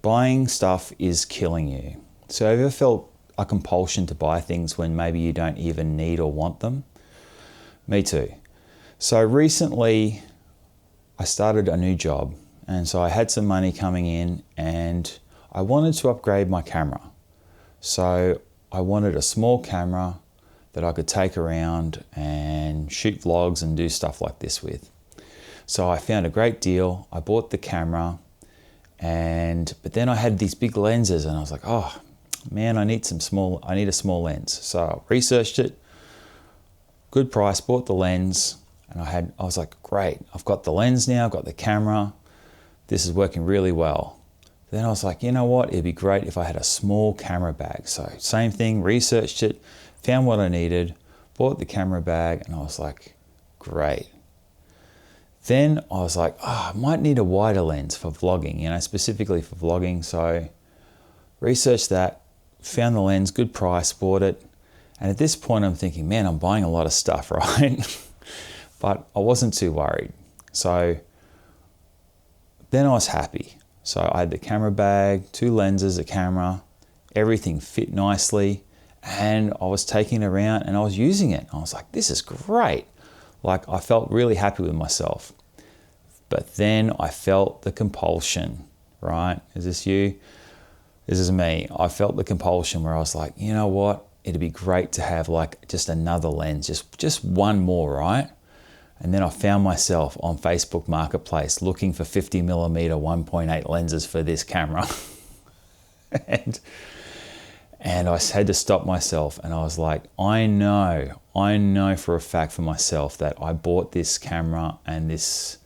buying stuff is killing you. So have you ever felt a compulsion to buy things when maybe you don't even need or want them? Me too. So recently I started a new job, and so I had some money coming in and I wanted to upgrade my camera. So I wanted a small camera that I could take around and shoot vlogs and do stuff like this with. So I found a great deal. I bought the camera, but then I had these big lenses and I was like, oh man, I need a small lens. So I researched it, good price, bought the lens, and I was like, great, I've got the lens now, I've got the camera, this is working really well. Then I was like, you know what, it'd be great if I had a small camera bag. So same thing, researched it, found what I needed, bought the camera bag, and I was like, great. Then I was like, I might need a wider lens for vlogging, specifically for vlogging. So researched that, found the lens, good price, bought it. And at this point I'm thinking, man, I'm buying a lot of stuff, right? But I wasn't too worried. So then I was happy. So I had the camera bag, 2 lenses, a camera, everything fit nicely. And I was taking it around and I was using it. I was like, this is great. Like, I felt really happy with myself. But then I felt the compulsion, right? Is this you? This is me. I felt the compulsion where I was like, you know what? It'd be great to have like just another lens, just one more, right? And then I found myself on Facebook Marketplace looking for 50mm 1.8 lenses for this camera. and I had to stop myself, and I was like, I know for a fact for myself that I bought this camera and this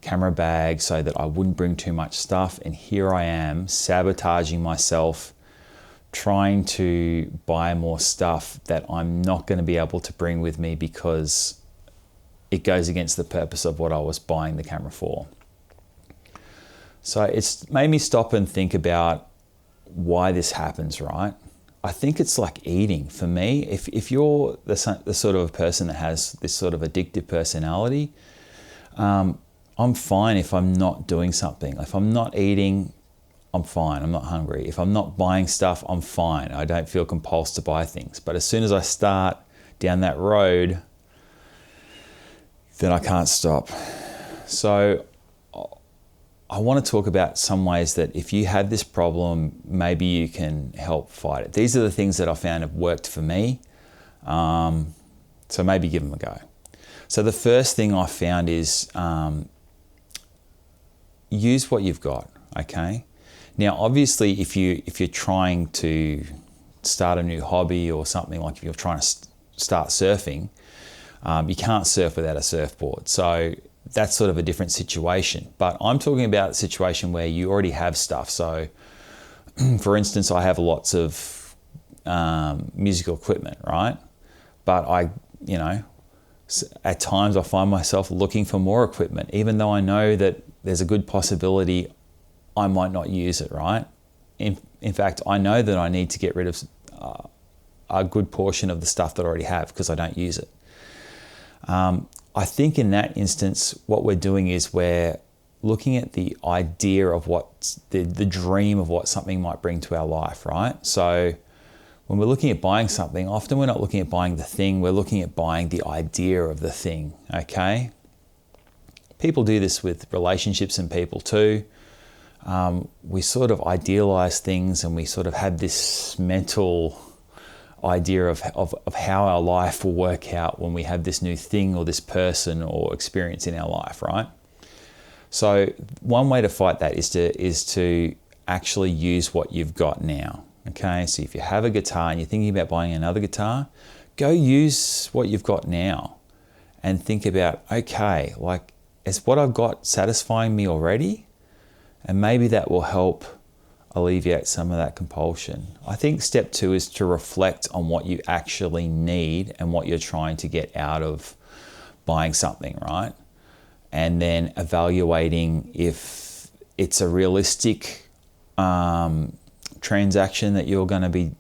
camera bag so that I wouldn't bring too much stuff, and here I am sabotaging myself, trying to buy more stuff that I'm not going to be able to bring with me because it goes against the purpose of what I was buying the camera for. So it's made me stop and think about why this happens, right? I think it's like eating. For me, if you're the sort of person that has this sort of addictive personality, I'm fine if I'm not doing something. If I'm not eating, I'm fine. I'm not hungry. If I'm not buying stuff, I'm fine. I don't feel compulsed to buy things. But as soon as I start down that road, then I can't stop. So I want to talk about some ways that if you have this problem, maybe you can help fight it. These are the things that I found have worked for me. So maybe give them a go. So the first thing I found is use what you've got, okay? Now, obviously, if you're trying to start a new hobby or something, like if you're trying to start surfing, you can't surf without a surfboard. So that's sort of a different situation. But I'm talking about a situation where you already have stuff. So for instance, I have lots of musical equipment, right? But at times I find myself looking for more equipment, even though I know that there's a good possibility I might not use it, right? In fact, I know that I need to get rid of a good portion of the stuff that I already have because I don't use it. I think in that instance, what we're doing is we're looking at the idea of what the dream of what something might bring to our life, right? So when we're looking at buying something, often we're not looking at buying the thing, we're looking at buying the idea of the thing, okay? People do this with relationships and people too. We sort of idealize things and we sort of have this mental idea of how our life will work out when we have this new thing or this person or experience in our life, right? So one way to fight that is to actually use what you've got now. Okay, so if you have a guitar and you're thinking about buying another guitar, go use what you've got now and think about, okay, like, is what I've got satisfying me already? And maybe that will help alleviate some of that compulsion. I think step 2 is to reflect on what you actually need and what you're trying to get out of buying something, right? And then evaluating if it's a realistic transaction that you're going to be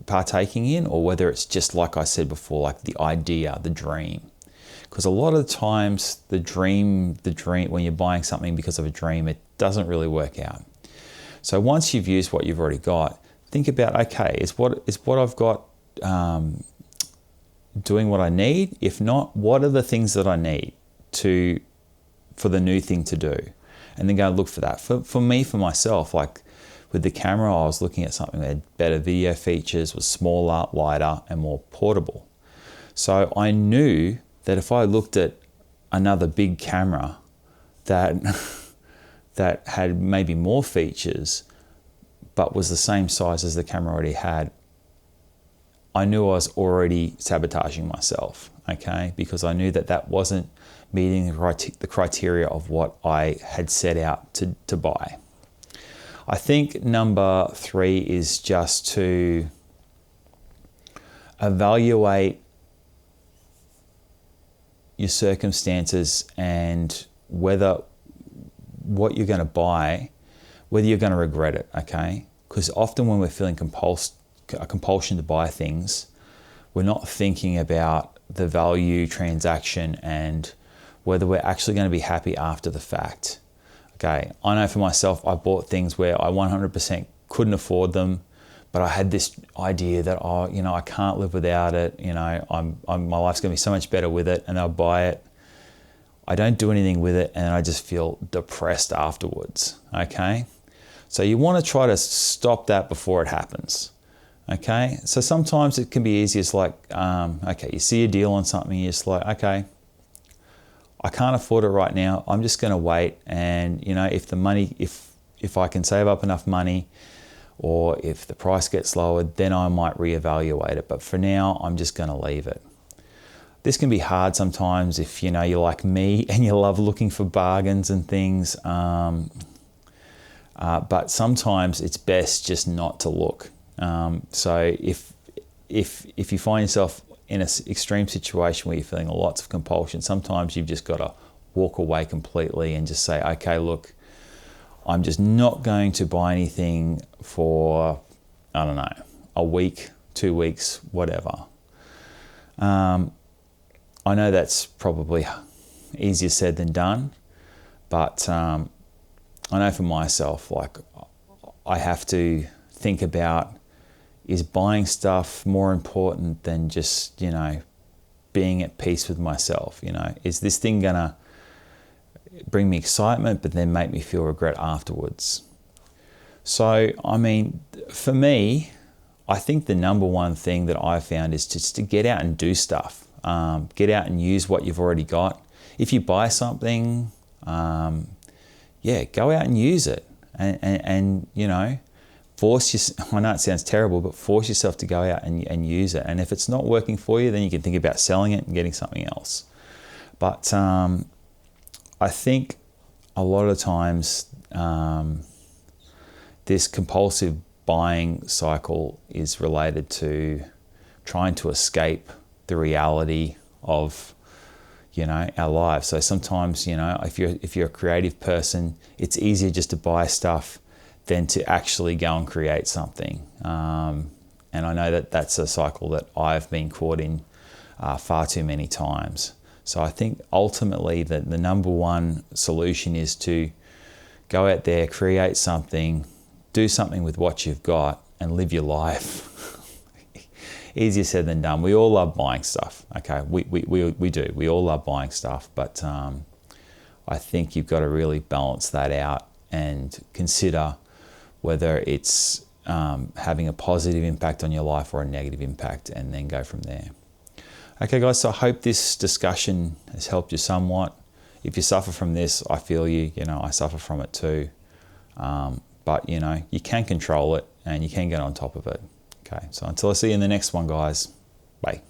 partaking in, or whether it's just, like I said before, like the idea, the dream. Because a lot of the times the dream, when you're buying something because of a dream, it doesn't really work out. So once you've used what you've already got, think about, okay, is what I've got doing what I need? If not, what are the things that I need for the new thing to do? And then go look for that. For me, for myself, like with the camera, I was looking at something that had better video features, was smaller, lighter, and more portable. So I knew that if I looked at another big camera that that had maybe more features, but was the same size as the camera I already had, I knew I was already sabotaging myself, okay? Because I knew that that wasn't meeting the criteria of what I had set out to buy. I think number 3 is just to evaluate your circumstances and whether what you're going to buy, whether you're going to regret it, okay? Because often when we're feeling a compulsion to buy things, we're not thinking about the value transaction and whether we're actually going to be happy after the fact. Okay, I know for myself, I bought things where I 100% couldn't afford them, but I had this idea that, oh, you know, I can't live without it. You know, my life's going to be so much better with it, and I'll buy it. I don't do anything with it, and I just feel depressed afterwards. Okay, so you want to try to stop that before it happens. Okay, so sometimes it can be easy. It's like, okay, you see a deal on something, you're just like, okay, I can't afford it right now. I'm just going to wait, and you know, if the money, if I can save up enough money, or if the price gets lowered, then I might reevaluate it. But for now, I'm just going to leave it. This can be hard sometimes if you know you're like me and you love looking for bargains and things. But sometimes it's best just not to look. So if you find yourself in an extreme situation where you're feeling lots of compulsion, sometimes you've just got to walk away completely and just say, okay, look, I'm just not going to buy anything for, I don't know, a week, 2 weeks, whatever. I know that's probably easier said than done, but I know for myself, like, I have to think about, is buying stuff more important than just, you know, being at peace with myself? You know, is this thing gonna bring me excitement but then make me feel regret afterwards? So, I mean, for me, I think the number one thing that I've found is just to get out and do stuff. Get out and use what you've already got. If you buy something, go out and use it. And you know, I know it sounds terrible, but force yourself to go out and use it. And if it's not working for you, then you can think about selling it and getting something else. But I think a lot of times this compulsive buying cycle is related to trying to escape the reality of, you know, our lives. So sometimes, you know, if you're a creative person, it's easier just to buy stuff than to actually go and create something. And I know that that's a cycle that I've been caught in far too many times. So I think ultimately that the number one solution is to go out there, create something, do something with what you've got, and live your life. Easier said than done. We all love buying stuff. Okay, we do. We all love buying stuff, but I think you've got to really balance that out and consider whether it's having a positive impact on your life or a negative impact, and then go from there. Okay, guys, so I hope this discussion has helped you somewhat. If you suffer from this, I feel you. You know, I suffer from it too. But, you know, you can control it and you can get on top of it. Okay, so until I see you in the next one, guys, bye.